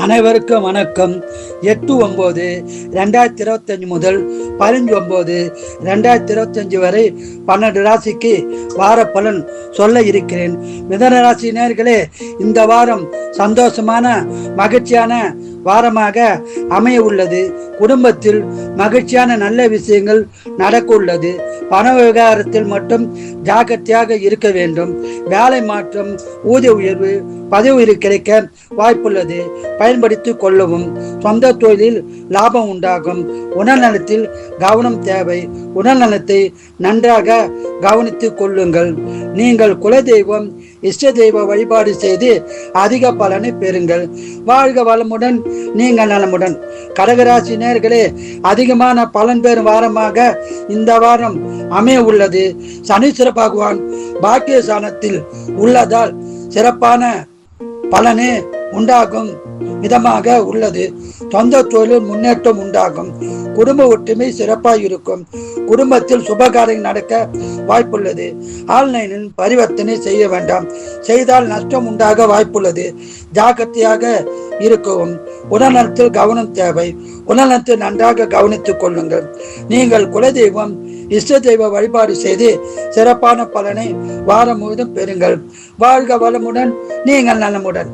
அனைவருக்கும் வணக்கம். 8/9/2025 முதல் 15/9/2025 வரை 12 ராசிக்கு வார பலன் சொல்ல இருக்கிறேன். மிதன ராசி நேயர்களே, இந்த வாரம் சந்தோஷமான மகிழ்ச்சியான வாரமாக அமைய உள்ளது. குடும்பத்தில் மகிழ்ச்சியான நல்ல விஷயங்கள் நடக்க உள்ளது. பண விவகாரத்தில் மட்டும் ஜாக்கிரதையாக இருக்க வேண்டும். வேலை மாற்றம், ஊதிய உயர்வு, பதவி உயர்வு கிடைக்க வாய்ப்புள்ளது. பயன்படுத்திக் கொள்ளவும். சொந்த தொழிலில் லாபம் உண்டாகும். உடல்நலத்தில் கவனம் தேவை. உடல்நலத்தை நன்றாக கவனித்துக் கொள்ளுங்கள். நீங்கள் குலதெய்வம், இஷ்ட தெய்வ வழிபாடு செய்து அதிக பலனை பெறுங்கள். வாழ்க வளமுடன், நீங்கள் நலமுடன். கடகராசி நேயர்களே, அதிகமான பலன் பெறும் வாரமாக இந்த வாரம் அமைய உள்ளது. சனீஸ்வர பகவான் பாக்கியஸ்தானத்தில் உள்ளதால் சிறப்பான பலனே உண்டாகும் விதமாக உள்ளது. சொந்த தொழில் முன்னேற்றம் உண்டாகும். குடும்ப ஒற்றுமை சிறப்பாக இருக்கும். குடும்பத்தில் சுபகாரியம் நடக்க வாய்ப்புள்ளது. ஆன்லைனில் பரிவர்த்தனை செய்ய வேண்டாம். செய்தால் நஷ்டம் உண்டாக வாய்ப்புள்ளது. ஜாக்கிரதையாக இருக்கவும். உடல்நலத்தில் கவனம் தேவை. உடல்நலத்தை நன்றாக கவனித்துக் கொள்ளுங்கள். நீங்கள் குலதெய்வம், இஷ்ட தெய்வ வழிபாடு செய்து சிறப்பான பலனை வாரம் முழுவதும் பெறுங்கள். வாழ்க வளமுடன், நீங்கள் நலமுடன்.